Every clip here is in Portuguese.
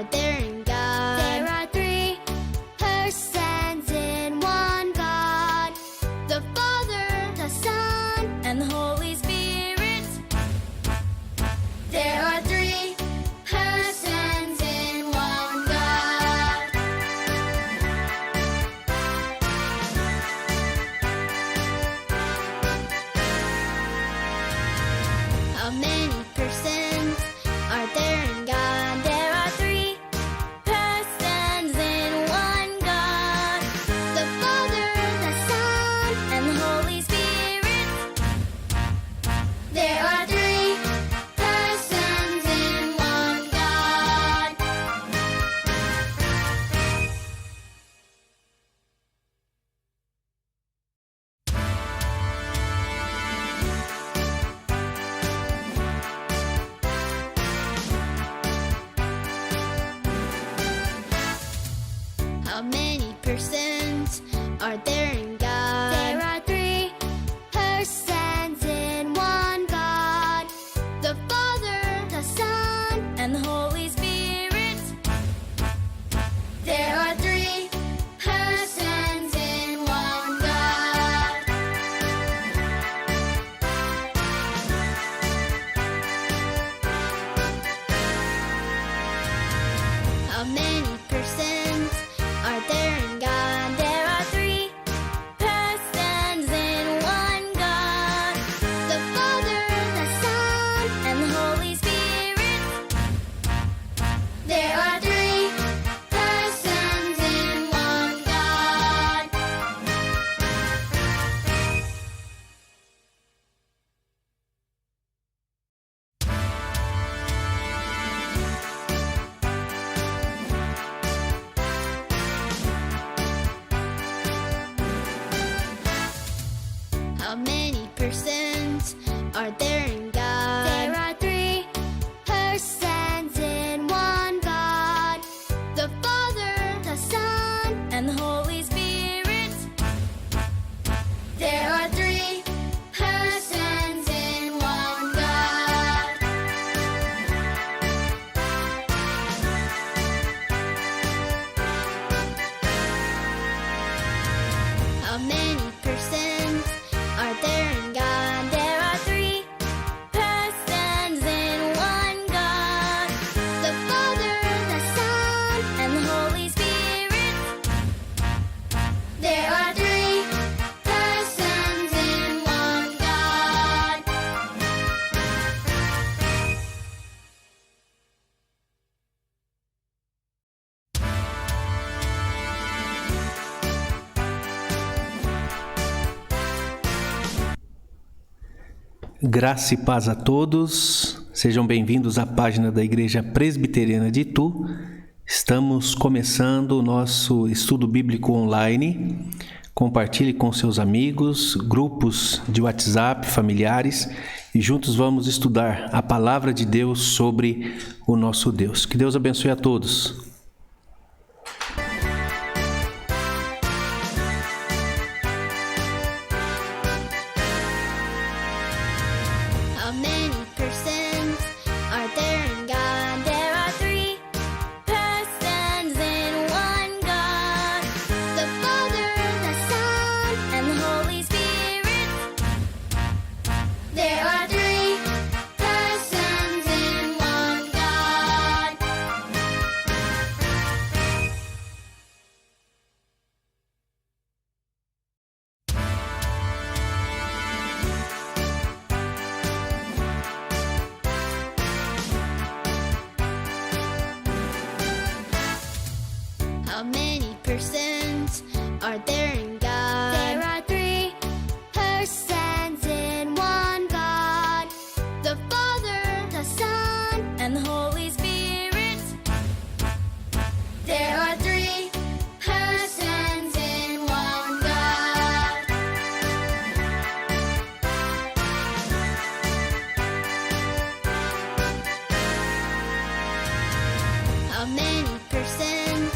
are there in God. There are three persons in one God, the Father, the Son, and the Holy Spirit. There are three persons in one God. How many persons are there in God? There are three persons in one God, the Father, the Son, and the Holy Spirit. There are three persons in one God. How many persons are there in God? There are three persons in one God, the Father, the Son, and the Holy Spirit. There are three persons in one God. How many persons are there in God? There are three persons in one God, the Father, the Son, and the Holy Spirit. There are three persons in one God. How many persons are there in God? There are three persons in one God, the Father, the Son, and the Holy Spirit. There are three persons in one God. How many persons are there in God? There are three persons in one God, the Father, the Son, and the Holy Spirit. There are three persons in one God. Graça e paz a todos, sejam bem-vindos à página da Igreja Presbiteriana de Itu. Estamos começando o nosso estudo bíblico online. Compartilhe com seus amigos, grupos de WhatsApp, familiares, e juntos vamos estudar a palavra de Deus sobre o nosso Deus. Que Deus abençoe a todos. How many persons are there in God? There are three persons in one God, the Father, the Son, and the Holy Spirit. There are three persons in one God. How many persons are there in God? There are three persons in one God, the Father, the Son, and the Holy Spirit. There are three persons in one God. How many persons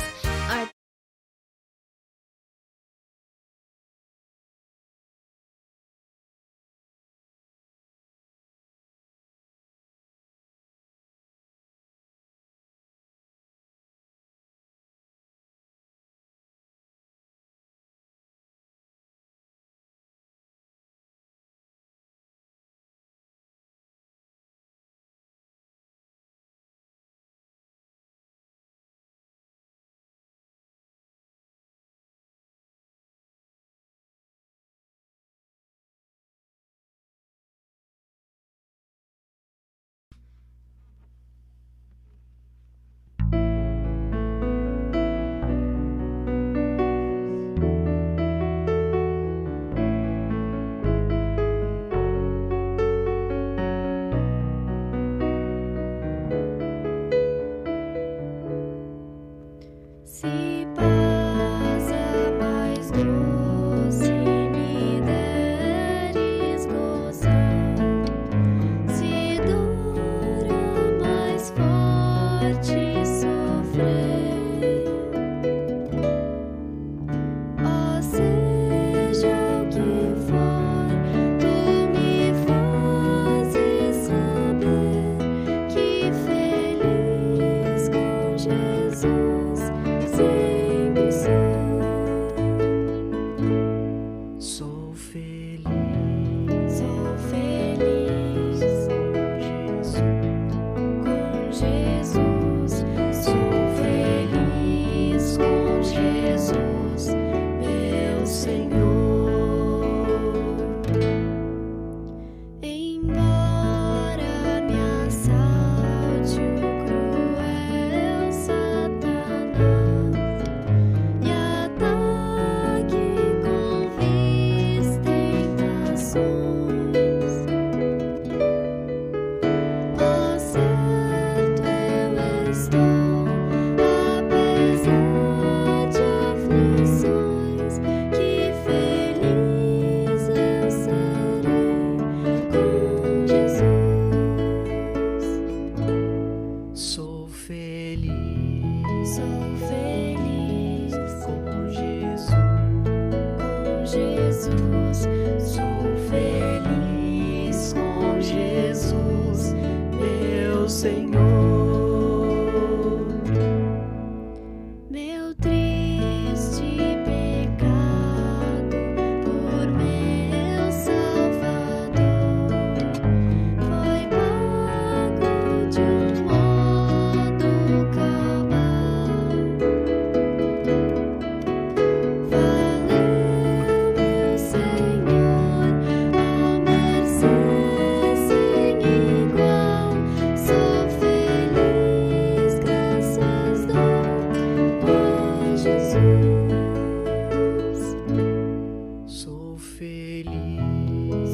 Ao certo eu estou, apesar de aflições, que feliz eu serei com Jesus. Sou feliz Com Jesus, com Jesus. Sou feliz com Jesus, meu Senhor. meu triste pecado por meu Salvador foi pago de um modo cabal. Valeu, meu Senhor, a mercê sem igual. Sou feliz, graças dou a Jesus. Sou feliz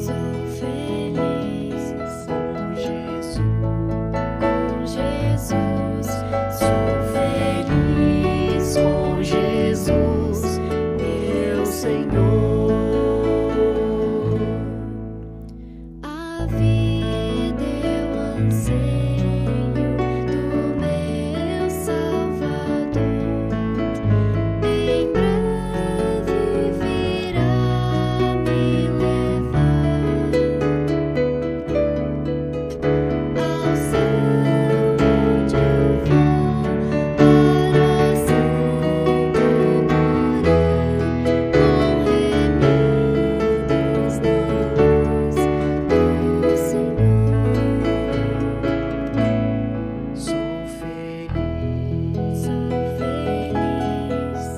Sou feliz com Jesus. com Jesus. Sou feliz com Jesus, meu Senhor. A vida eu anseio do meu Salvador. Em breve virá me levar ao céu onde eu vou, para sempre morei, com remidos na luz do Senhor. Sou feliz Sou feliz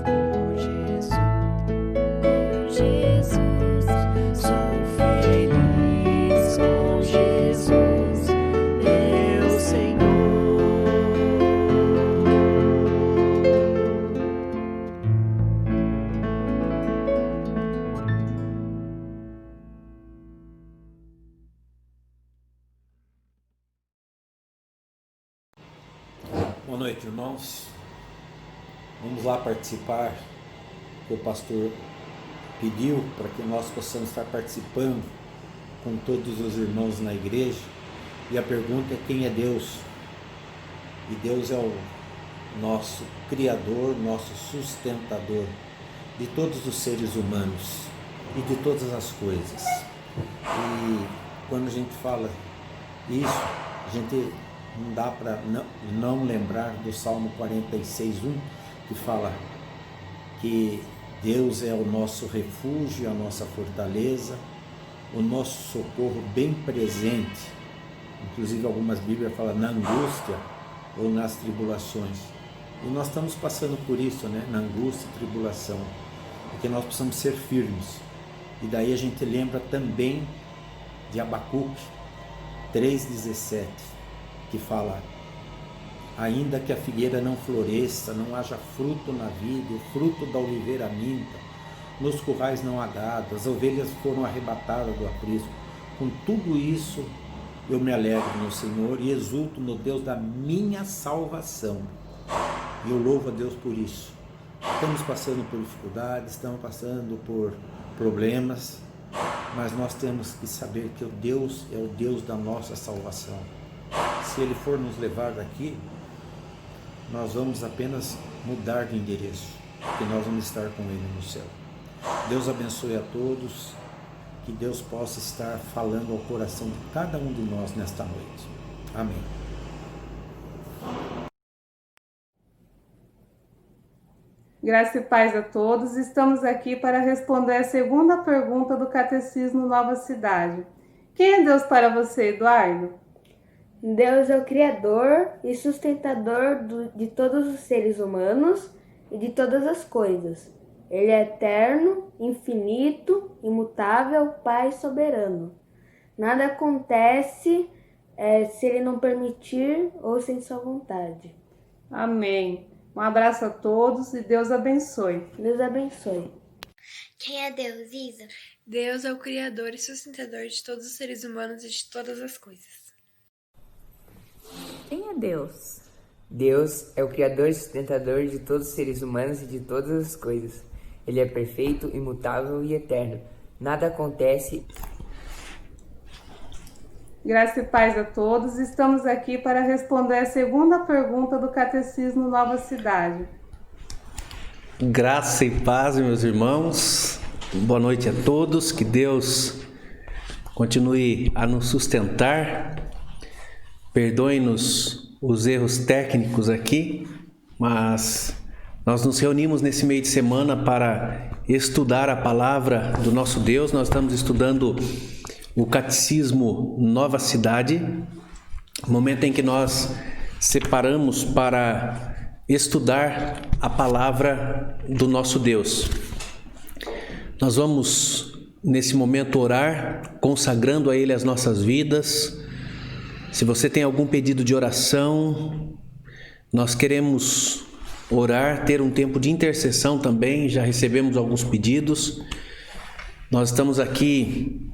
com Jesus. com Jesus. Sou feliz com Jesus, meu Senhor. Boa noite, irmãos. Vamos lá participar, que o pastor pediu para que nós possamos estar participando com todos os irmãos na igreja. E a pergunta é: quem é Deus? E Deus é o nosso Criador, nosso sustentador de todos os seres humanos e de todas as coisas. E quando a gente fala isso, a gente não dá para não lembrar do Salmo 46:1, que fala que Deus é o nosso refúgio, a nossa fortaleza, o nosso socorro bem presente. Inclusive algumas Bíblias falam na angústia ou nas tribulações. E nós estamos passando por isso, né? Na angústia e tribulação. Porque nós precisamos ser firmes. E daí a gente lembra também de Abacuque 3,17, que fala: ainda que a figueira não floresça, não haja fruto na vide, o fruto da oliveira minta, nos currais não há gado, as ovelhas foram arrebatadas do aprisco. Com tudo isso eu me alegro no Senhor e exulto no Deus da minha salvação. E eu louvo a Deus por isso. Estamos passando por dificuldades, estamos passando por problemas, mas nós temos que saber que o Deus é o Deus da nossa salvação. Se Ele for nos levar daqui, nós vamos apenas mudar de endereço, porque nós vamos estar com Ele no céu. Deus abençoe a todos, que Deus possa estar falando ao coração de cada um de nós nesta noite. Amém. Graça e paz a todos. Estamos aqui para responder a segunda pergunta do Catecismo Nova Cidade. Quem é Deus para você, Eduardo? Deus é o Criador e sustentador de todos os seres humanos e de todas as coisas. Ele é eterno, infinito, imutável, Pai soberano. Nada acontece se Ele não permitir ou sem sua vontade. Amém. Um abraço a todos e Deus abençoe. Deus abençoe. Quem é Deus, Isa? Deus é o Criador e sustentador de todos os seres humanos e de todas as coisas. Quem é Deus? Deus é o Criador e sustentador de todos os seres humanos e de todas as coisas. Ele é perfeito, imutável e eterno. Nada acontece. Graça e paz a todos. Estamos aqui para responder a segunda pergunta do Catecismo Nova Cidade. Graça e paz, meus irmãos. Boa noite a todos. Que Deus continue a nos sustentar. Perdoe-nos os erros técnicos aqui, mas nós nos reunimos nesse meio de semana para estudar a palavra do nosso Deus. Nós estamos estudando o Catecismo Nova Cidade, momento em que nós separamos para estudar a palavra do nosso Deus. Nós vamos, nesse momento, orar, consagrando a Ele as nossas vidas. Se você tem algum pedido de oração, nós queremos orar, ter um tempo de intercessão também. Já recebemos alguns pedidos. Nós estamos aqui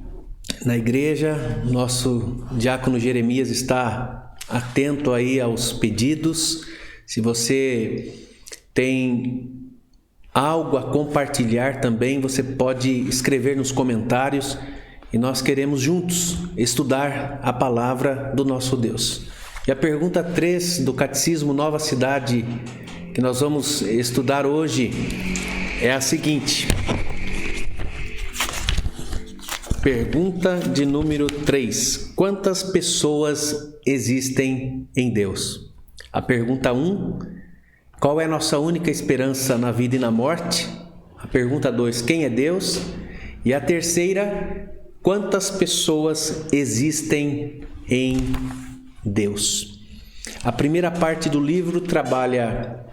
na igreja, nosso diácono Jeremias está atento aí aos pedidos. Se você tem algo a compartilhar também, você pode escrever nos comentários e nós queremos juntos estudar a palavra do nosso Deus. E a pergunta 3 do Catecismo Nova Cidade, que nós vamos estudar hoje, é a seguinte. Pergunta de número 3. Quantas pessoas existem em Deus? A pergunta 1. Qual é a nossa única esperança na vida e na morte? A pergunta 2. Quem é Deus? E a terceira. Quantas pessoas existem em Deus? A primeira parte do livro trabalha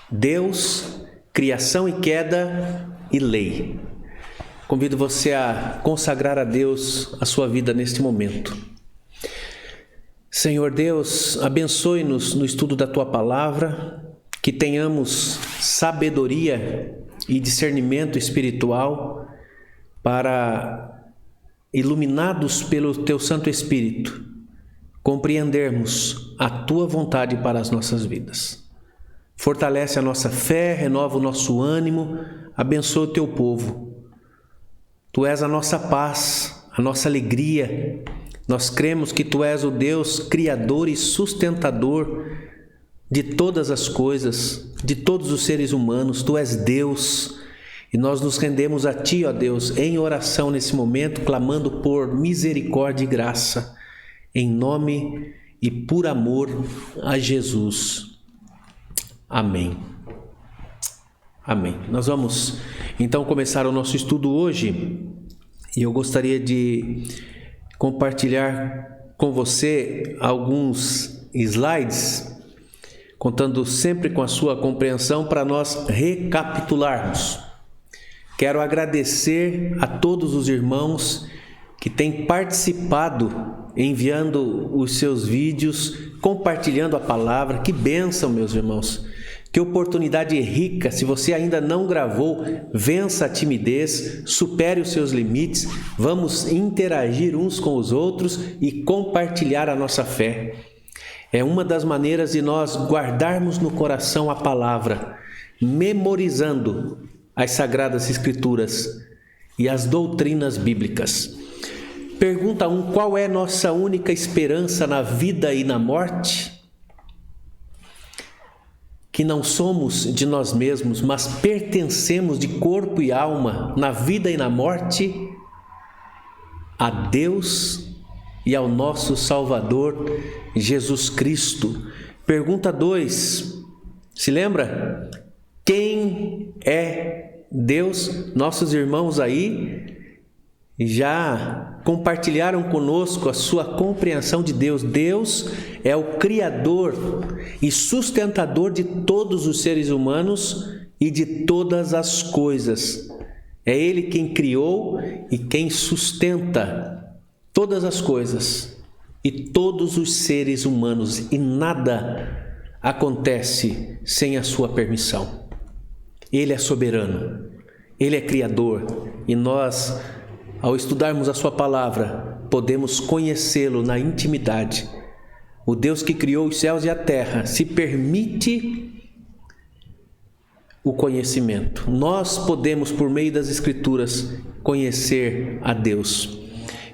Deus, criação e queda e lei. Convido você a consagrar a Deus a sua vida neste momento. Senhor Deus, abençoe-nos no estudo da Tua Palavra, que tenhamos sabedoria e discernimento espiritual para, iluminados pelo Teu Santo Espírito, compreendermos a Tua vontade para as nossas vidas. Fortalece a nossa fé, renova o nosso ânimo, abençoa o Teu povo. Tu és a nossa paz, a nossa alegria. Nós cremos que Tu és o Deus criador e sustentador de todas as coisas, de todos os seres humanos. Tu és Deus e nós nos rendemos a Ti, ó Deus, em oração nesse momento, clamando por misericórdia e graça, em nome e por amor a Jesus. Amém. Amém. Nós vamos então começar o nosso estudo hoje e eu gostaria de compartilhar com você alguns slides, contando sempre com a sua compreensão para nós recapitularmos. Quero agradecer a todos os irmãos que têm participado, enviando os seus vídeos, compartilhando a palavra. Que bênção, meus irmãos! Que oportunidade rica! Se você ainda não gravou, vença a timidez, supere os seus limites, vamos interagir uns com os outros e compartilhar a nossa fé. É uma das maneiras de nós guardarmos no coração a palavra, memorizando as Sagradas Escrituras e as doutrinas bíblicas. Pergunta 1. Qual é nossa única esperança na vida e na morte? Que não somos de nós mesmos, mas pertencemos de corpo e alma, na vida e na morte, a Deus e ao nosso Salvador, Jesus Cristo. Pergunta 2, se lembra? Quem é Deus? Nossos irmãos aí já compartilharam conosco a sua compreensão de Deus. Deus é o Criador e sustentador de todos os seres humanos e de todas as coisas. É Ele quem criou e quem sustenta todas as coisas e todos os seres humanos, e nada acontece sem a sua permissão. Ele é soberano, Ele é Criador, e nós ao estudarmos a sua palavra, podemos conhecê-lo na intimidade. O Deus que criou os céus e a terra se permite o conhecimento. Nós podemos, por meio das Escrituras, conhecer a Deus.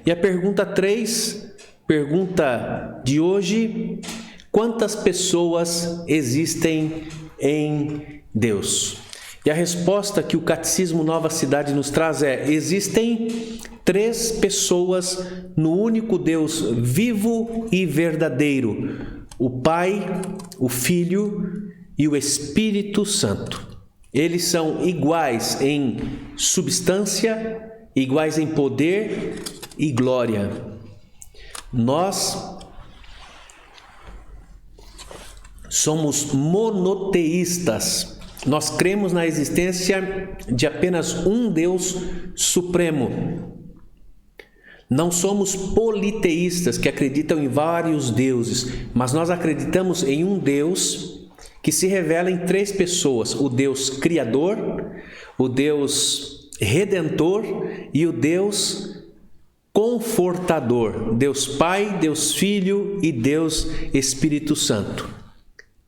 E a pergunta 3, pergunta de hoje: quantas pessoas existem em Deus? E a resposta que o Catecismo Nova Cidade nos traz é: existem 3 pessoas no único Deus vivo e verdadeiro: o Pai, o Filho e o Espírito Santo. Eles são iguais em substância, iguais em poder e glória. Nós somos monoteístas. Nós cremos na existência de apenas um Deus supremo. Não somos politeístas que acreditam em vários deuses, mas nós acreditamos em um Deus que se revela em 3 pessoas: o Deus Criador, o Deus Redentor e o Deus Confortador. Deus Pai, Deus Filho e Deus Espírito Santo.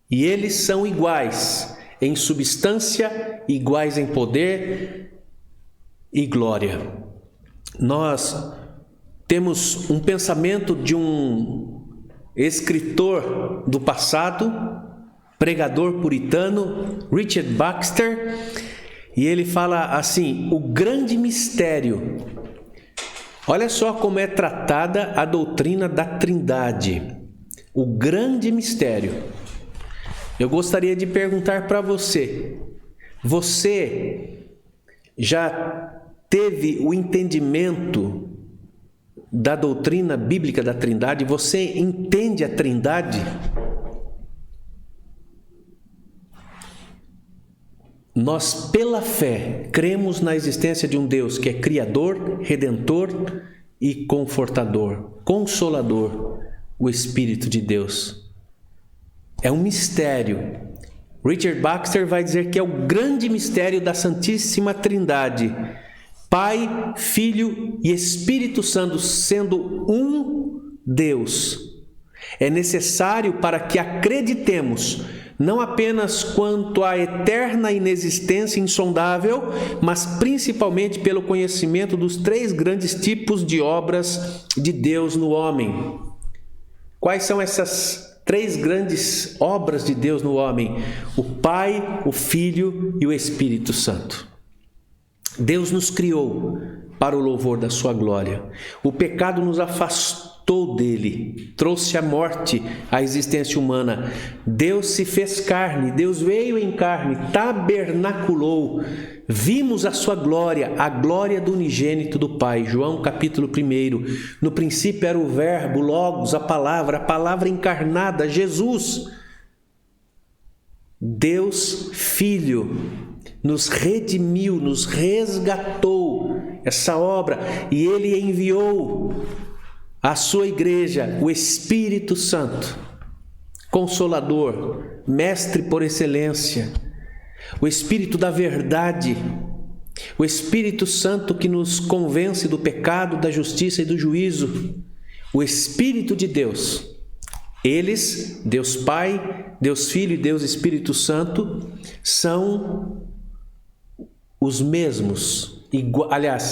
E eles são iguais em substância, iguais em poder e glória. Nós temos um pensamento de um escritor do passado, pregador puritano, Richard Baxter, e ele fala assim: o grande mistério. Olha só como é tratada a doutrina da Trindade. O grande mistério. Eu gostaria de perguntar para você: você já teve o entendimento da doutrina bíblica da Trindade? Você entende a Trindade? Nós, pela fé, cremos na existência de um Deus que é Criador, Redentor e Confortador, Consolador, o Espírito de Deus. É um mistério. Richard Baxter vai dizer que é o grande mistério da Santíssima Trindade. Pai, Filho e Espírito Santo sendo um Deus. É necessário para que acreditemos não apenas quanto à eterna inexistência insondável, mas principalmente pelo conhecimento dos 3 grandes tipos de obras de Deus no homem. Quais são essas 3 grandes obras de Deus no homem? O Pai, o Filho e o Espírito Santo. Deus nos criou para o louvor da sua glória. O pecado nos afastou dele, trouxe a morte à existência humana. Deus se fez carne, Deus veio em carne, tabernaculou. Vimos a sua glória, a glória do unigênito do Pai. João capítulo 1. No princípio era o verbo, Logos, a palavra encarnada, Jesus. Deus Filho nos redimiu, nos resgatou, essa obra, e Ele enviou à sua igreja o Espírito Santo, Consolador, Mestre por excelência, o Espírito da verdade, o Espírito Santo que nos convence do pecado, da justiça e do juízo, o Espírito de Deus. Eles, Deus Pai, Deus Filho e Deus Espírito Santo, são os mesmos,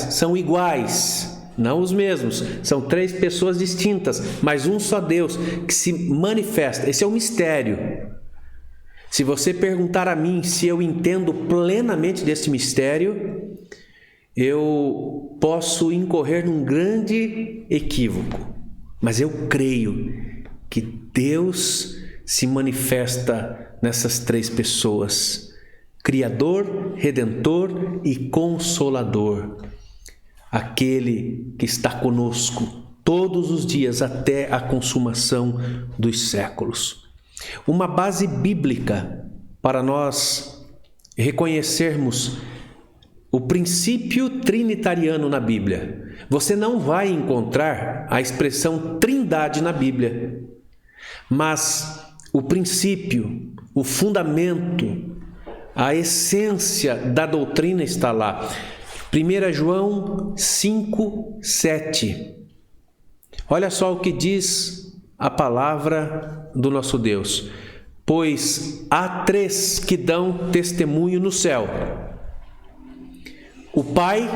são iguais, não os mesmos, são 3 pessoas distintas, mas um só Deus que se manifesta. Esse é o mistério. Se você perguntar a mim se eu entendo plenamente desse mistério, eu posso incorrer num grande equívoco, mas eu creio que Deus se manifesta nessas 3 pessoas: Criador, Redentor e Consolador. Aquele que está conosco todos os dias até a consumação dos séculos. Uma base bíblica para nós reconhecermos o princípio trinitariano na Bíblia. Você não vai encontrar a expressão trindade na Bíblia, mas o princípio, o fundamento, a essência da doutrina está lá. 1 João 5:7. Olha só o que diz a palavra do nosso Deus. Pois há 3 que dão testemunho no céu: o Pai,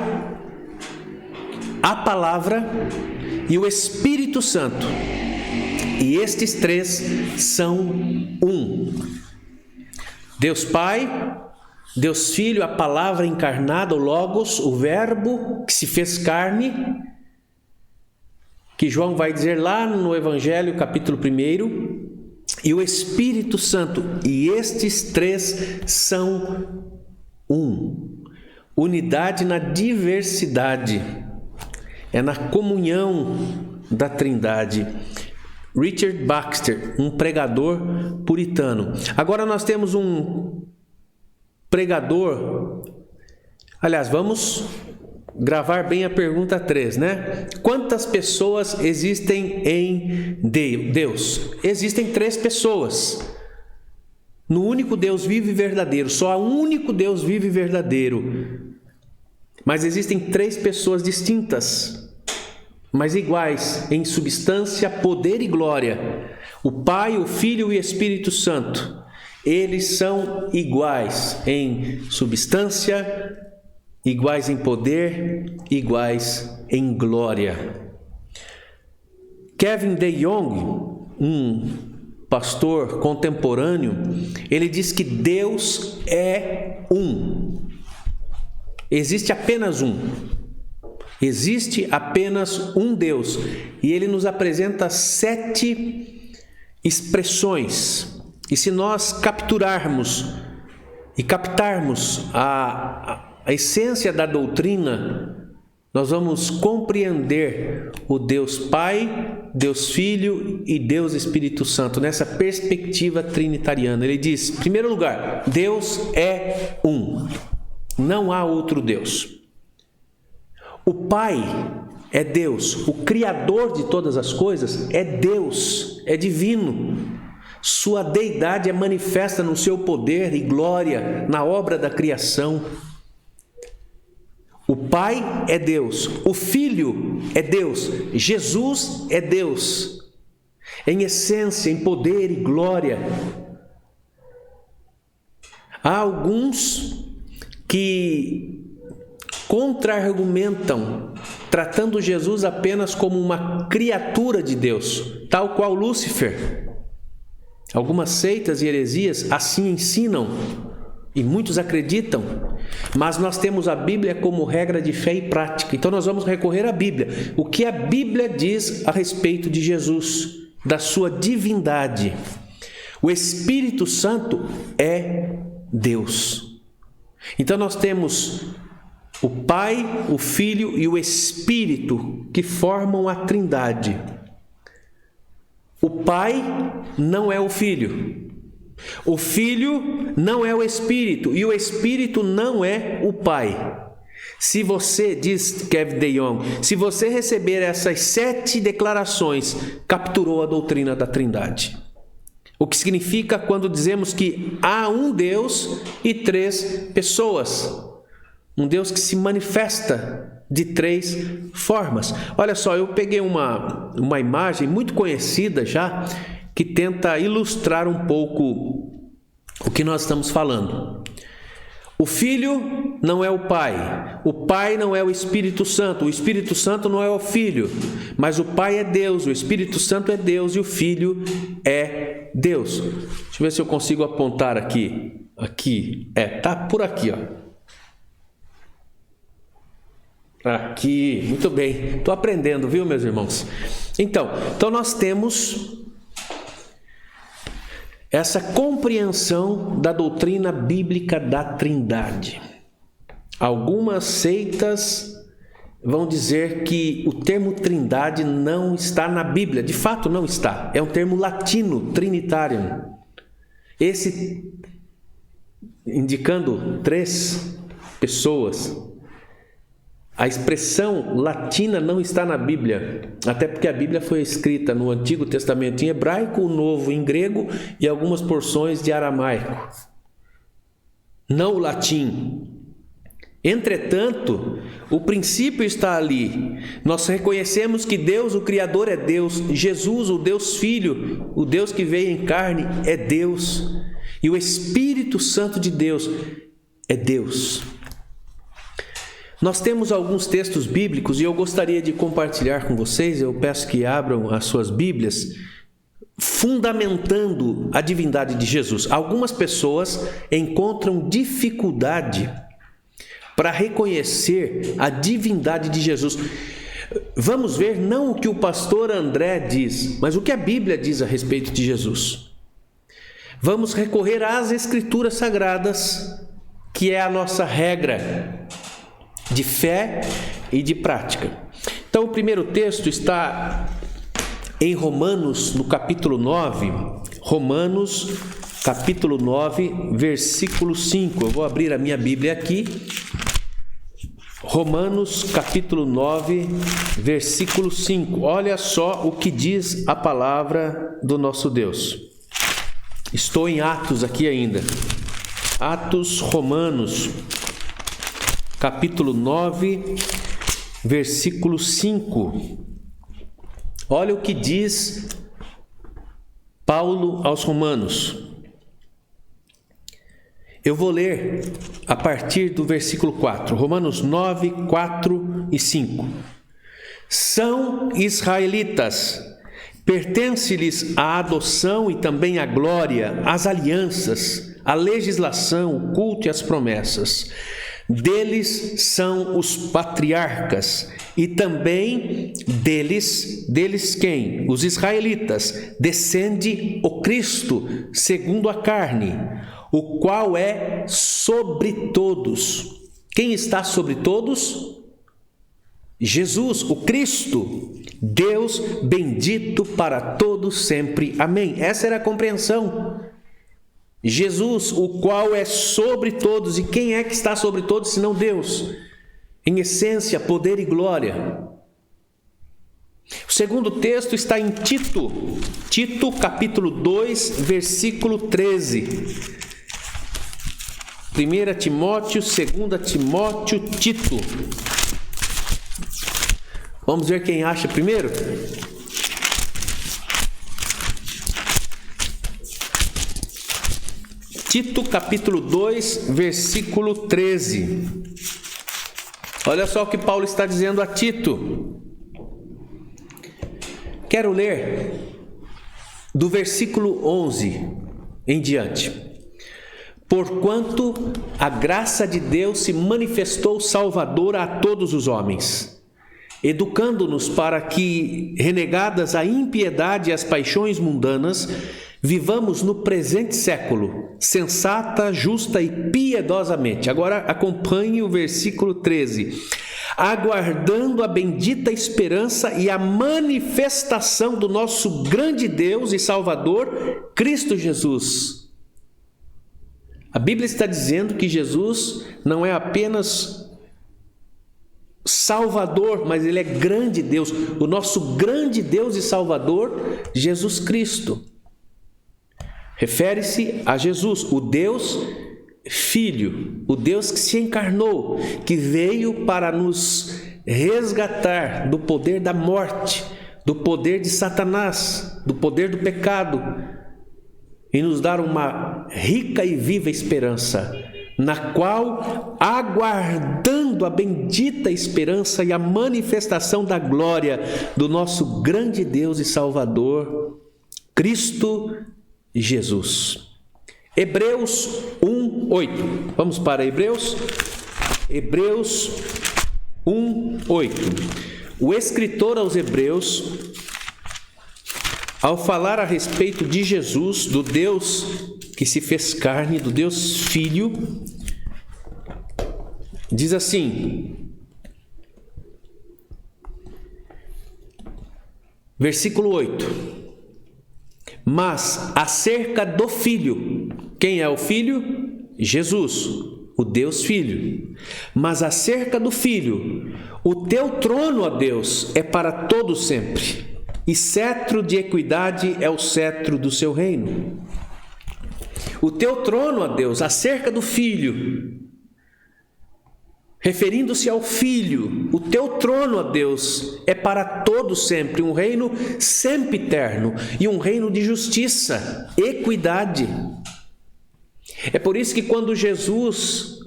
a Palavra e o Espírito Santo. E estes 3 são um. Deus Pai, Deus Filho, a Palavra encarnada, o Logos, o Verbo que se fez carne, que João vai dizer lá no Evangelho, capítulo 1, e o Espírito Santo. E estes 3 são um. Unidade na diversidade. É na comunhão da Trindade. Richard Baxter, um pregador puritano. Agora nós temos um pregador. Aliás, vamos gravar bem a pergunta 3, né? Quantas pessoas existem em Deus? Existem 3 pessoas. No único Deus vivo e verdadeiro. Só há um único Deus vivo e verdadeiro. Mas existem 3 pessoas distintas, mas iguais em substância, poder e glória. O Pai, o Filho e o Espírito Santo. Eles são iguais em substância, iguais em poder, iguais em glória. Kevin DeYoung, um pastor contemporâneo, ele diz que Deus é um. Existe apenas um. Existe apenas um Deus. E ele nos apresenta 7 expressões. E se nós captarmos a essência da doutrina, nós vamos compreender o Deus Pai, Deus Filho e Deus Espírito Santo nessa perspectiva trinitariana. Ele diz, em primeiro lugar, Deus é um. Não há outro Deus. O Pai é Deus, o Criador de todas as coisas é Deus, é divino. Sua deidade é manifesta no seu poder e glória na obra da criação. O Pai é Deus, o Filho é Deus, Jesus é Deus, em essência, em poder e glória. Há alguns que contra-argumentam, tratando Jesus apenas como uma criatura de Deus, tal qual Lúcifer. Algumas seitas e heresias assim ensinam, e muitos acreditam, mas nós temos a Bíblia como regra de fé e prática, então nós vamos recorrer à Bíblia. O que a Bíblia diz a respeito de Jesus, da sua divindade? O Espírito Santo é Deus. Então nós temos o Pai, o Filho e o Espírito que formam a Trindade. O Pai não é o Filho, o Filho não é o Espírito e o Espírito não é o Pai. Se você, diz Kevin DeYoung, se você receber essas 7 declarações, capturou a doutrina da Trindade. O que significa quando dizemos que há um Deus e 3 pessoas. Um Deus que se manifesta de 3 formas. Olha só, eu peguei uma imagem muito conhecida já, que tenta ilustrar um pouco o que nós estamos falando. O Filho não é o Pai não é o Espírito Santo não é o Filho, mas o Pai é Deus, o Espírito Santo é Deus e o Filho é Deus. Deixa eu ver se eu consigo apontar aqui. Tá por aqui, ó. Aqui, muito bem. Estou aprendendo, viu, meus irmãos? Então nós temos essa compreensão da doutrina bíblica da Trindade. Algumas seitas vão dizer que o termo Trindade não está na Bíblia. De fato, não está. É um termo latino, trinitário. Esse indicando 3 pessoas. A expressão latina não está na Bíblia, até porque a Bíblia foi escrita no Antigo Testamento em hebraico, o Novo em grego e algumas porções de aramaico. Não o latim. Entretanto, o princípio está ali. Nós reconhecemos que Deus, o Criador, é Deus. Jesus, o Deus Filho, o Deus que veio em carne, é Deus. E o Espírito Santo de Deus é Deus. Nós temos alguns textos bíblicos e eu gostaria de compartilhar com vocês. Eu peço que abram as suas Bíblias, fundamentando a divindade de Jesus. Algumas pessoas encontram dificuldade para reconhecer a divindade de Jesus. Vamos ver não o que o pastor André diz, mas o que a Bíblia diz a respeito de Jesus. Vamos recorrer às Escrituras Sagradas, que é a nossa regra de fé e de prática. Então, o primeiro texto está em Romanos, no capítulo 9. Romanos, capítulo 9, versículo 5. Eu vou abrir a minha Bíblia aqui. Romanos, capítulo 9, versículo 5. Olha só o que diz a palavra do nosso Deus. Estou em Atos aqui ainda. Atos Romanos, capítulo 9, versículo 5. Olha o que diz Paulo aos Romanos. Eu vou ler a partir do versículo 4. Romanos 9, 4 e 5. São israelitas, pertence-lhes a adoção e também a glória, as alianças, a legislação, o culto e as promessas. Deles são os patriarcas, e também deles quem? Os israelitas, descende o Cristo, segundo a carne, o qual é sobre todos. Quem está sobre todos? Jesus, o Cristo, Deus bendito para todos sempre. Amém. Essa era a compreensão. Jesus, o qual é sobre todos. E quem é que está sobre todos senão Deus? Em essência, poder e glória. O segundo texto está em Tito. Tito, capítulo 2, versículo 13. 1 Timóteo, 2 Timóteo, Tito. Vamos ver quem acha primeiro? Tito, capítulo 2, versículo 13. Olha só o que Paulo está dizendo a Tito. Quero ler do versículo 11 em diante. Porquanto a graça de Deus se manifestou salvadora a todos os homens, educando-nos para que, renegadas a impiedade e as paixões mundanas, vivamos no presente século, sensata, justa e piedosamente. Agora acompanhe o versículo 13. Aguardando a bendita esperança e a manifestação do nosso grande Deus e Salvador, Cristo Jesus. A Bíblia está dizendo que Jesus não é apenas Salvador, mas Ele é grande Deus. O nosso grande Deus e Salvador, Jesus Cristo. Refere-se a Jesus, o Deus Filho, o Deus que se encarnou, que veio para nos resgatar do poder da morte, do poder de Satanás, do poder do pecado, e nos dar uma rica e viva esperança, na qual, aguardando a bendita esperança e a manifestação da glória do nosso grande Deus e Salvador, Cristo Jesus. Hebreus 1:8. Vamos para Hebreus? Hebreus 1:8. O escritor aos Hebreus, ao falar a respeito de Jesus, do Deus que se fez carne, do Deus Filho, diz assim, versículo 8: mas acerca do Filho, quem é o Filho? Jesus, o Deus Filho. Mas acerca do Filho, o teu trono, ó Deus, é para todo sempre, e cetro de equidade é o cetro do seu reino. O teu trono, ó Deus, acerca do Filho, referindo-se ao Filho. O teu trono, ó Deus, é para todo sempre, um reino sempiterno e um reino de justiça, equidade. É por isso que quando Jesus,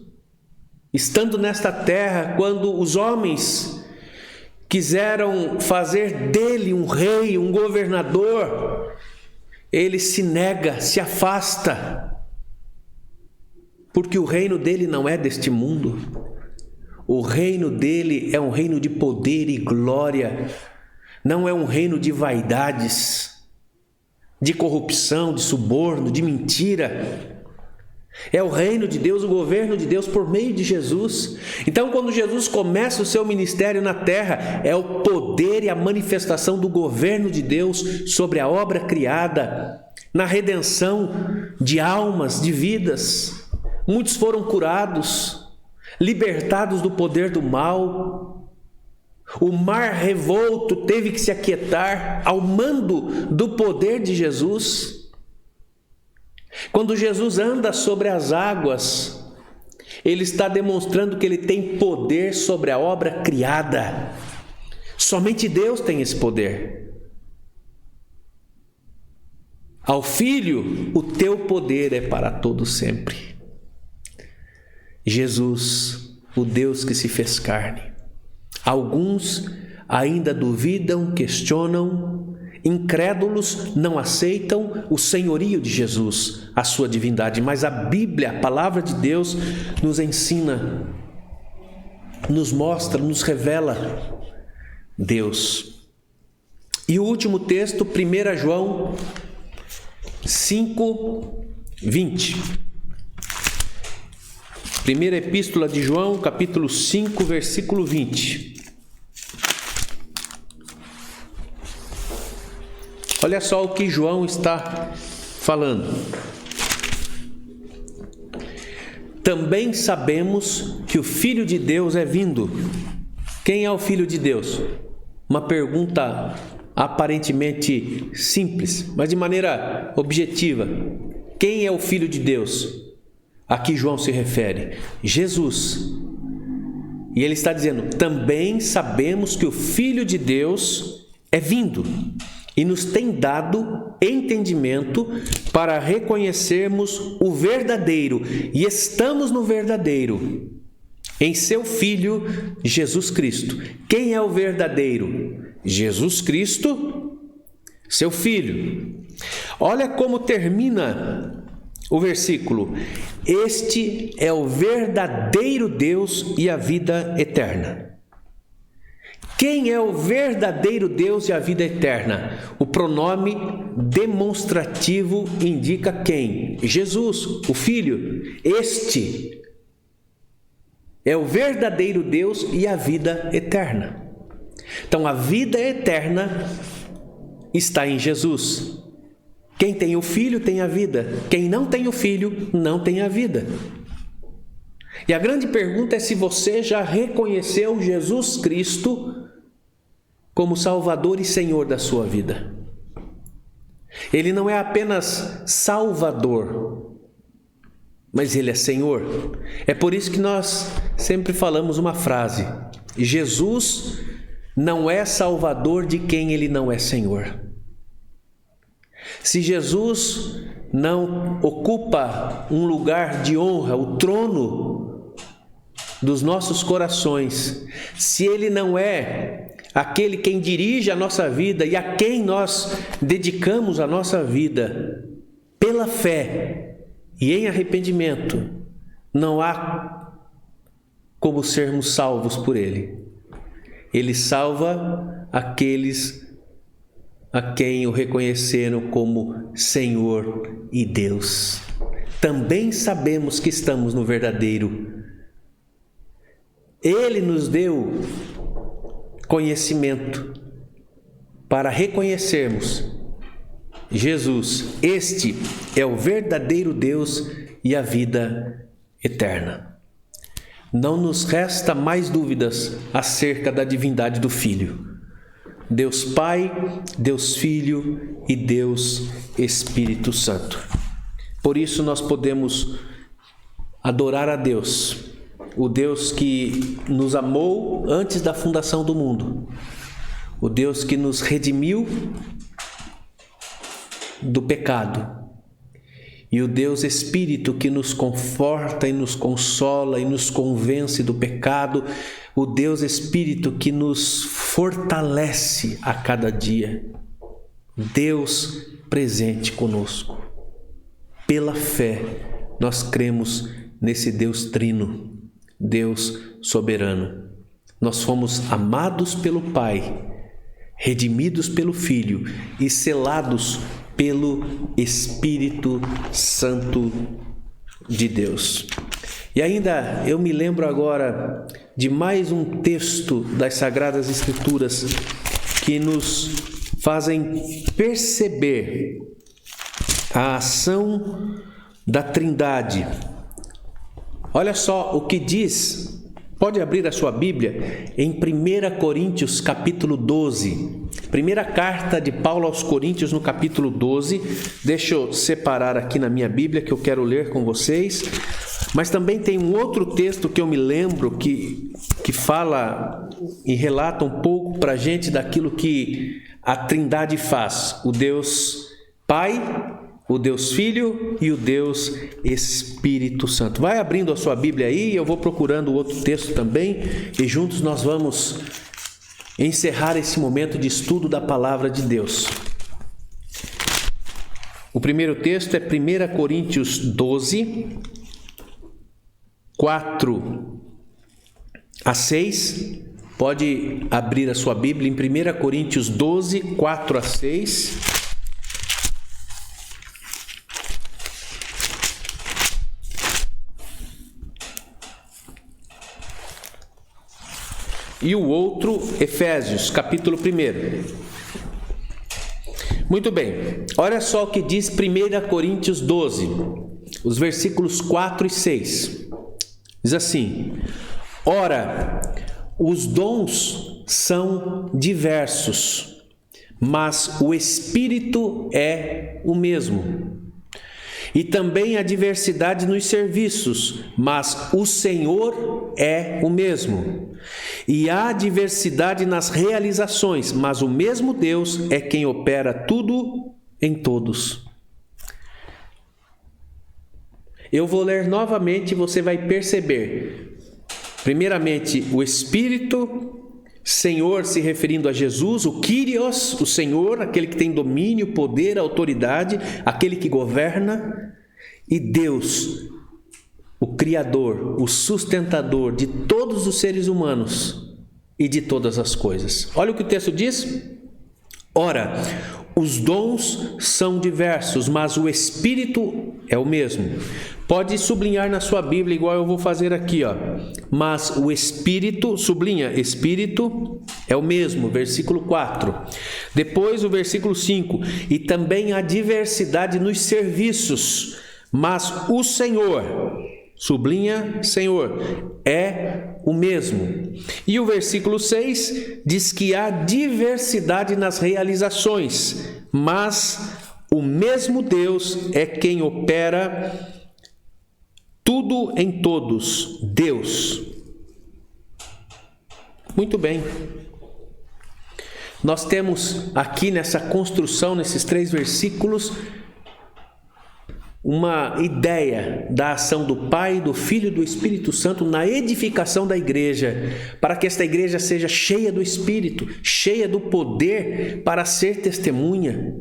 estando nesta terra, quando os homens quiseram fazer dele um rei, um governador, ele se nega, se afasta, porque o reino dele não é deste mundo. O reino dele é um reino de poder e glória, não é um reino de vaidades, de corrupção, de suborno, de mentira. É o reino de Deus, o governo de Deus por meio de Jesus. Então, quando Jesus começa o seu ministério na terra, é o poder e a manifestação do governo de Deus sobre a obra criada, na redenção de almas, de vidas. Muitos foram curados, libertados do poder do mal. O mar revolto teve que se aquietar ao mando do poder de Jesus. Quando Jesus anda sobre as águas, ele está demonstrando que ele tem poder sobre a obra criada. Somente Deus tem esse poder. Ao Filho, o teu poder é para todo sempre. Jesus, o Deus que se fez carne. Alguns ainda duvidam, questionam, incrédulos não aceitam o senhorio de Jesus, a sua divindade, mas a Bíblia, a palavra de Deus, nos ensina, nos mostra, nos revela Deus. E o último texto, 1 João 5:20. Primeira Epístola de João, capítulo 5, versículo 20. Olha só o que João está falando. Também sabemos que o Filho de Deus é vindo. Quem é o Filho de Deus? Uma pergunta aparentemente simples, mas de maneira objetiva. Quem é o Filho de Deus? Aqui João se refere, Jesus. E ele está dizendo, também sabemos que o Filho de Deus é vindo e nos tem dado entendimento para reconhecermos o verdadeiro, e estamos no verdadeiro, em seu Filho Jesus Cristo. Quem é o verdadeiro? Jesus Cristo, seu Filho. Olha como termina o versículo: este é o verdadeiro Deus e a vida eterna. Quem é o verdadeiro Deus e a vida eterna? O pronome demonstrativo indica quem? Jesus, o Filho. Este é o verdadeiro Deus e a vida eterna. Então, a vida eterna está em Jesus. Quem tem o Filho tem a vida. Quem não tem o Filho não tem a vida. E a grande pergunta é se você já reconheceu Jesus Cristo como Salvador e Senhor da sua vida. Ele não é apenas Salvador, mas Ele é Senhor. É por isso que nós sempre falamos uma frase: Jesus não é Salvador de quem Ele não é Senhor. Se Jesus não ocupa um lugar de honra, o trono dos nossos corações, se Ele não é aquele quem dirige a nossa vida e a quem nós dedicamos a nossa vida pela fé e em arrependimento, não há como sermos salvos por Ele. Ele salva aqueles a quem o reconheceram como Senhor e Deus. Também sabemos que estamos no verdadeiro. Ele nos deu conhecimento para reconhecermos Jesus. Este é o verdadeiro Deus e a vida eterna. Não nos resta mais dúvidas acerca da divindade do Filho. Deus Pai, Deus Filho e Deus Espírito Santo. Por isso nós podemos adorar a Deus o Deus que nos amou antes da fundação do mundo, o Deus que nos redimiu do pecado, e o Deus Espírito que nos conforta e nos consola e nos convence do pecado, o Deus Espírito que nos fortalece a cada dia. Deus presente conosco. Pela fé, nós cremos nesse Deus trino, Deus soberano. Nós fomos amados pelo Pai, redimidos pelo Filho e selados pelo Espírito Santo de Deus. E ainda eu me lembro agora de mais um texto das Sagradas Escrituras que nos fazem perceber a ação da Trindade. Olha só o que diz. Pode abrir a sua Bíblia em 1 Coríntios capítulo 12. Primeira carta de Paulo aos Coríntios no capítulo 12. Deixa eu separar aqui na minha Bíblia que eu quero ler com vocês. Mas também tem um outro texto que eu me lembro que fala e relata um pouco para a gente daquilo que a Trindade faz. O Deus Pai, o Deus Filho e o Deus Espírito Santo. Vai abrindo a sua Bíblia aí, eu vou procurando outro texto também e juntos nós vamos encerrar esse momento de estudo da Palavra de Deus. O primeiro texto é 1 Coríntios 12, 4 a 6. Pode abrir a sua Bíblia em 1 Coríntios 12, 4 a 6. E o outro, Efésios, capítulo 1. Muito bem, olha só o que diz 1 Coríntios 12, os versículos 4 e 6. Diz assim: ora, os dons são diversos, mas o Espírito é o mesmo. E também há diversidade nos serviços, mas o Senhor é o mesmo. E há diversidade nas realizações, mas o mesmo Deus é quem opera tudo em todos. Eu vou ler novamente e você vai perceber. Primeiramente, o Espírito, Senhor se referindo a Jesus, o Kyrios, o Senhor, aquele que tem domínio, poder, autoridade, aquele que governa, e Deus, o Criador, o sustentador de todos os seres humanos e de todas as coisas. Olha o que o texto diz. Ora, os dons são diversos, mas o Espírito é o mesmo. Pode sublinhar na sua Bíblia, igual eu vou fazer aqui, ó. Mas o Espírito, sublinha, Espírito é o mesmo, versículo 4. Depois o versículo 5. E também há diversidade nos serviços, mas o Senhor, sublinha, Senhor, é o mesmo. E o versículo 6 diz que há diversidade nas realizações, mas o mesmo Deus é quem opera tudo em todos, Deus. Muito bem. Nós temos aqui nessa construção, nesses 3 versículos, uma ideia da ação do Pai, do Filho e do Espírito Santo na edificação da igreja, para que esta igreja seja cheia do Espírito, cheia do poder para ser testemunha.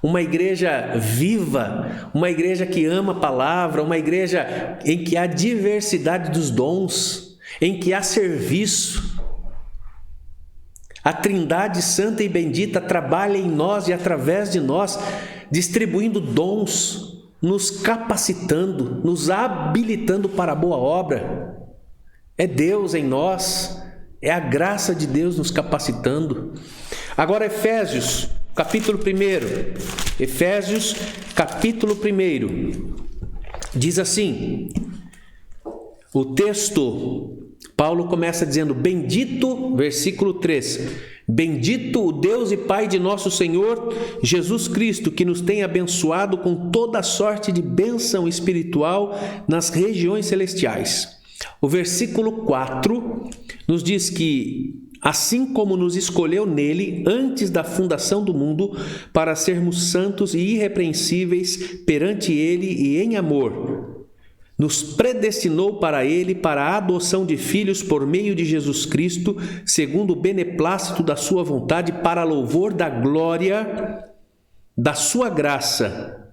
Uma igreja viva, uma igreja que ama a palavra, uma igreja em que há diversidade dos dons, em que há serviço. A Trindade Santa e Bendita trabalha em nós e através de nós, distribuindo dons, nos capacitando, nos habilitando para a boa obra. É Deus em nós, é a graça de Deus nos capacitando. Agora Efésios, capítulo 1. Efésios, capítulo 1. Diz assim, o texto, Paulo começa dizendo, bendito, versículo 3, bendito o Deus e Pai de nosso Senhor Jesus Cristo, que nos tem abençoado com toda sorte de bênção espiritual nas regiões celestiais. O versículo 4 nos diz que assim como nos escolheu nele antes da fundação do mundo para sermos santos e irrepreensíveis perante ele e em amor, nos predestinou para ele para a adoção de filhos por meio de Jesus Cristo, segundo o beneplácito da sua vontade, para louvor da glória da sua graça.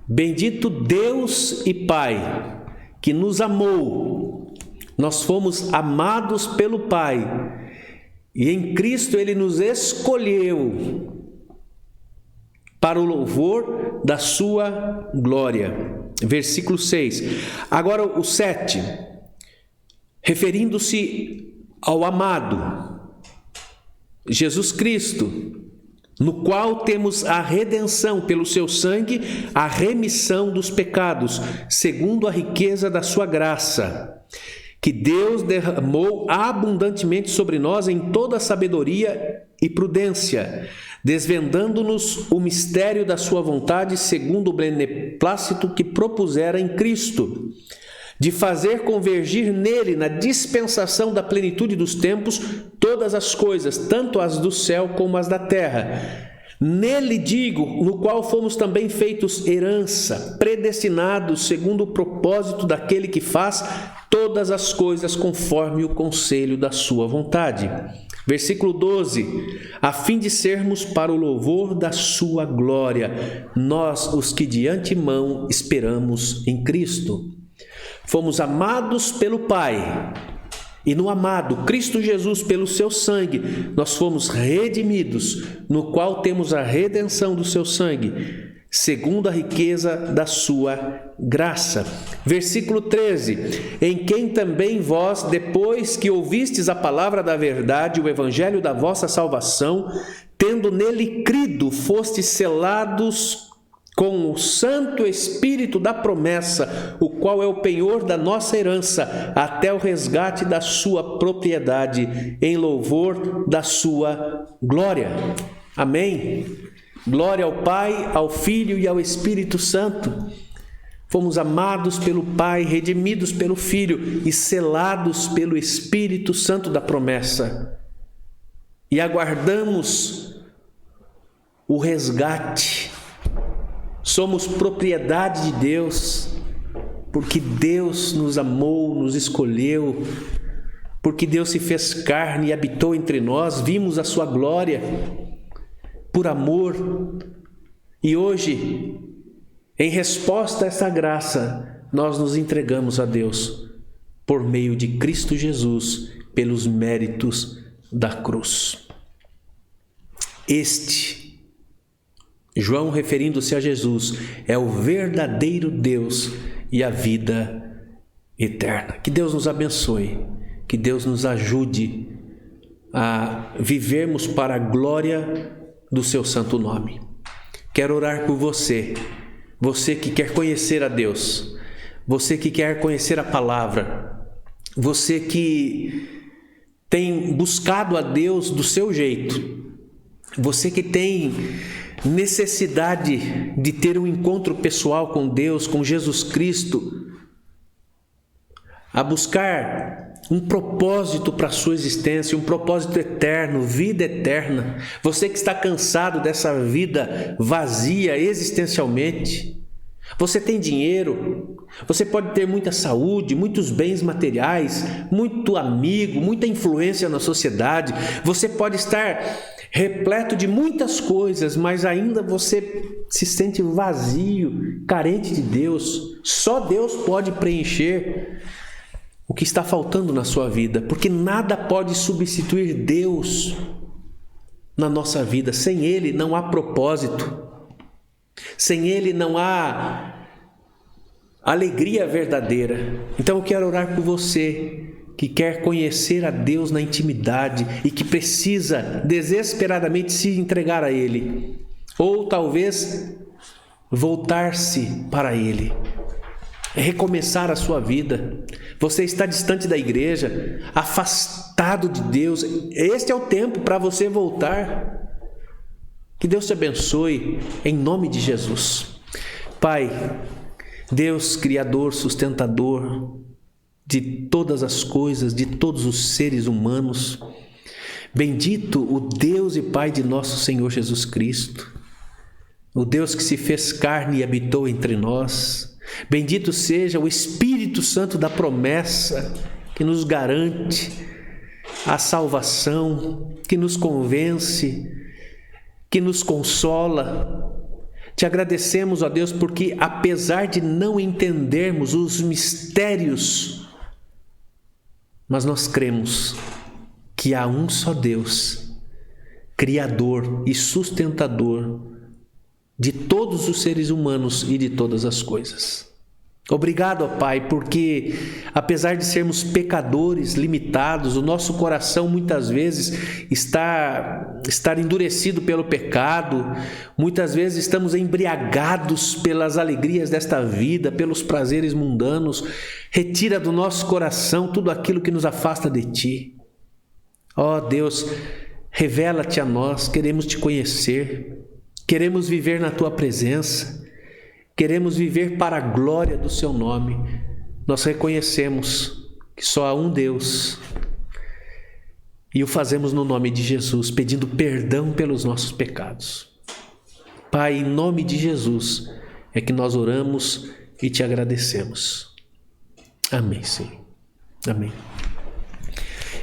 Bendito Deus e Pai, que nos amou. Nós fomos amados pelo Pai e em Cristo Ele nos escolheu para o louvor da sua glória. Versículo 6. Agora o 7, referindo-se ao amado, Jesus Cristo, no qual temos a redenção pelo seu sangue, a remissão dos pecados, segundo a riqueza da sua graça, que Deus derramou abundantemente sobre nós em toda sabedoria e prudência, desvendando-nos o mistério da sua vontade, segundo o beneplácito que propusera em Cristo, de fazer convergir nele, na dispensação da plenitude dos tempos, todas as coisas, tanto as do céu como as da terra. Nele digo, no qual fomos também feitos herança, predestinados segundo o propósito daquele que faz todas as coisas conforme o conselho da sua vontade. Versículo 12, a fim de sermos para o louvor da sua glória, nós os que de antemão esperamos em Cristo. Fomos amados pelo Pai, e no amado Cristo Jesus, pelo seu sangue, nós fomos redimidos, no qual temos a redenção do seu sangue, segundo a riqueza da sua graça. Versículo 13, em quem também vós, depois que ouvistes a palavra da verdade, o evangelho da vossa salvação, tendo nele crido, fostes selados com o Santo Espírito da promessa, o qual é o penhor da nossa herança, até o resgate da sua propriedade, em louvor da sua glória. Amém? Glória ao Pai, ao Filho e ao Espírito Santo. Fomos amados pelo Pai, redimidos pelo Filho e selados pelo Espírito Santo da promessa. E aguardamos o resgate. Somos propriedade de Deus, porque Deus nos amou, nos escolheu, porque Deus se fez carne e habitou entre nós, vimos a sua glória por amor. E hoje, em resposta a essa graça, nós nos entregamos a Deus por meio de Cristo Jesus, pelos méritos da cruz. João, referindo-se a Jesus, é o verdadeiro Deus e a vida eterna. Que Deus nos abençoe, que Deus nos ajude a vivermos para a glória do seu santo nome. Quero orar por você, você que quer conhecer a Deus, você que quer conhecer a palavra, você que tem buscado a Deus do seu jeito, você que tem necessidade de ter um encontro pessoal com Deus, com Jesus Cristo, a buscar um propósito para a sua existência, um propósito eterno, vida eterna. Você que está cansado dessa vida vazia existencialmente. Você tem dinheiro, você pode ter muita saúde, muitos bens materiais, muito amigo, muita influência na sociedade. Você pode estar repleto de muitas coisas, mas ainda você se sente vazio, carente de Deus. Só Deus pode preencher o que está faltando na sua vida, porque nada pode substituir Deus na nossa vida. Sem Ele não há propósito, sem Ele não há alegria verdadeira. Então eu quero orar por você que quer conhecer a Deus na intimidade e que precisa desesperadamente se entregar a Ele, ou talvez voltar-se para Ele, recomeçar a sua vida. Você está distante da igreja, afastado de Deus. Este é o tempo para você voltar. Que Deus te abençoe em nome de Jesus. Pai, Deus Criador, sustentador, de todas as coisas, de todos os seres humanos. Bendito o Deus e Pai de nosso Senhor Jesus Cristo, o Deus que se fez carne e habitou entre nós. Bendito seja o Espírito Santo da promessa, que nos garante a salvação, que nos convence, que nos consola. Te agradecemos, ó Deus, porque apesar de não entendermos os mistérios, mas nós cremos que há um só Deus, Criador e sustentador de todos os seres humanos e de todas as coisas. Obrigado, ó Pai, porque apesar de sermos pecadores, limitados, o nosso coração muitas vezes está endurecido pelo pecado, muitas vezes estamos embriagados pelas alegrias desta vida, pelos prazeres mundanos. Retira do nosso coração tudo aquilo que nos afasta de Ti. Ó Deus, revela-te a nós, queremos Te conhecer, queremos viver na Tua presença. Queremos viver para a glória do Seu nome. Nós reconhecemos que só há um Deus e o fazemos no nome de Jesus, pedindo perdão pelos nossos pecados. Pai, em nome de Jesus é que nós oramos e Te agradecemos. Amém, Senhor. Amém.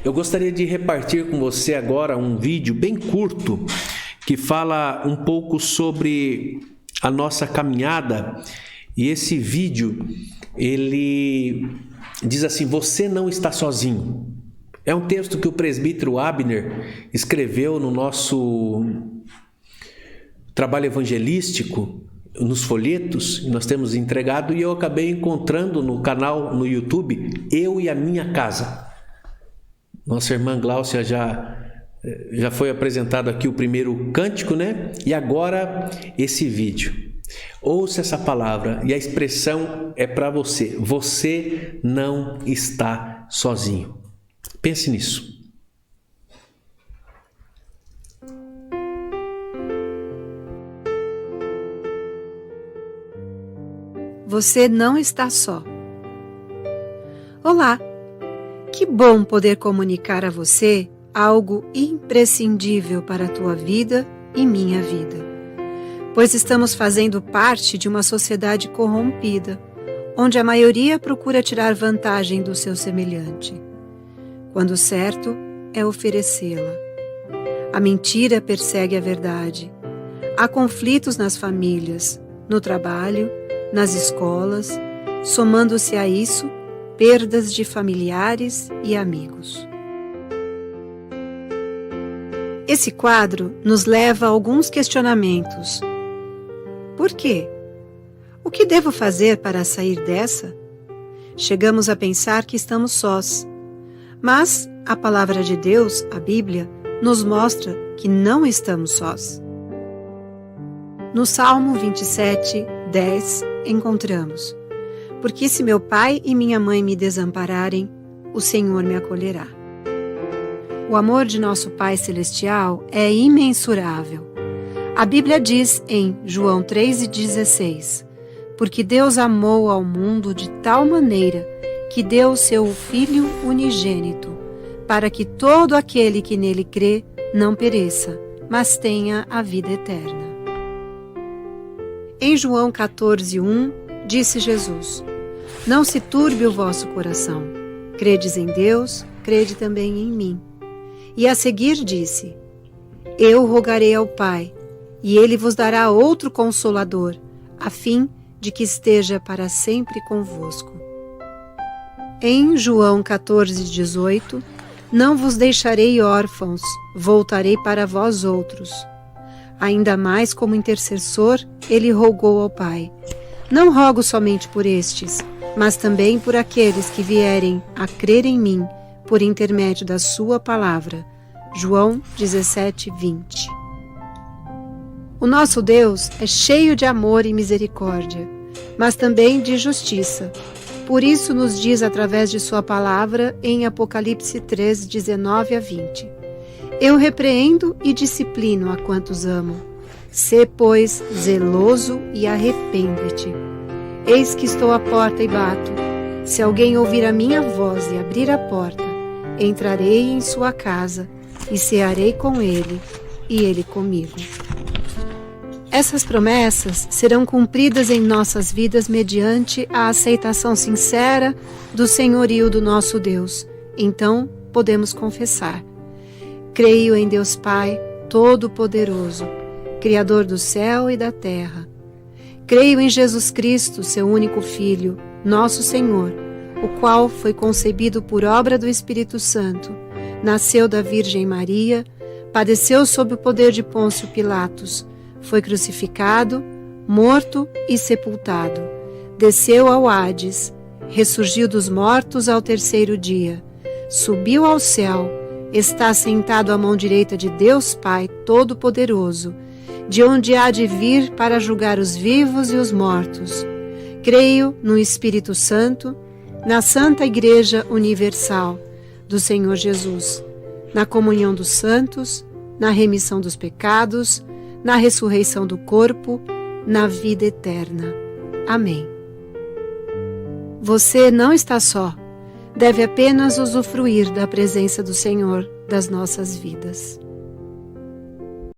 Eu gostaria de repartir com você agora um vídeo bem curto que fala um pouco sobre a nossa caminhada, e esse vídeo ele diz assim: você não está sozinho. É um texto que o presbítero Abner escreveu no nosso trabalho evangelístico, nos folhetos, e nós temos entregado, e eu acabei encontrando no canal no YouTube Eu e a Minha Casa. Nossa irmã Gláucia já foi apresentado aqui o primeiro cântico, né? E agora esse vídeo. Ouça essa palavra e a expressão é para você. Você não está sozinho. Pense nisso. Você não está só. Olá! Que bom poder comunicar a você algo imprescindível para a tua vida e minha vida, pois estamos fazendo parte de uma sociedade corrompida, onde a maioria procura tirar vantagem do seu semelhante, quando o certo é oferecê-la. A mentira persegue a verdade. Há conflitos nas famílias, no trabalho, nas escolas, somando-se a isso, perdas de familiares e amigos. Esse quadro nos leva a alguns questionamentos. Por quê? O que devo fazer para sair dessa? Chegamos a pensar que estamos sós, mas a palavra de Deus, a Bíblia, nos mostra que não estamos sós. No Salmo 27, 10, encontramos: porque se meu pai e minha mãe me desampararem, o Senhor me acolherá. O amor de nosso Pai Celestial é imensurável. A Bíblia diz em João 3,16: porque Deus amou ao mundo de tal maneira que deu o seu Filho unigênito, para que todo aquele que nele crê não pereça, mas tenha a vida eterna. Em João 14:1, disse Jesus: não se turbe o vosso coração. Credes em Deus, crede também em mim. E a seguir disse: eu rogarei ao Pai, e ele vos dará outro Consolador, a fim de que esteja para sempre convosco. Em João 14:18, não vos deixarei órfãos, voltarei para vós outros. Ainda mais como intercessor, ele rogou ao Pai: não rogo somente por estes, mas também por aqueles que vierem a crer em mim, por intermédio da sua palavra. João 17:20. O nosso Deus é cheio de amor e misericórdia, mas também de justiça. Por isso nos diz através de sua palavra em Apocalipse 3:19-20: eu repreendo e disciplino a quantos amo. Sê, pois, zeloso e arrepende-te. Eis que estou à porta e bato. Se alguém ouvir a minha voz e abrir a porta, entrarei em sua casa e cearei com ele e ele comigo. Essas promessas serão cumpridas em nossas vidas mediante a aceitação sincera do senhorio do nosso Deus. Então, podemos confessar: creio em Deus Pai Todo-Poderoso, Criador do céu e da terra. Creio em Jesus Cristo, seu único Filho, nosso Senhor, o qual foi concebido por obra do Espírito Santo, nasceu da Virgem Maria, padeceu sob o poder de Pôncio Pilatos, foi crucificado, morto e sepultado. Desceu ao Hades, ressurgiu dos mortos ao terceiro dia, subiu ao céu, está sentado à mão direita de Deus Pai Todo-Poderoso, de onde há de vir para julgar os vivos e os mortos. Creio no Espírito Santo, na Santa Igreja Universal do Senhor Jesus, na comunhão dos santos, na remissão dos pecados, na ressurreição do corpo, na vida eterna. Amém. Você não está só. Deve apenas usufruir da presença do Senhor das nossas vidas.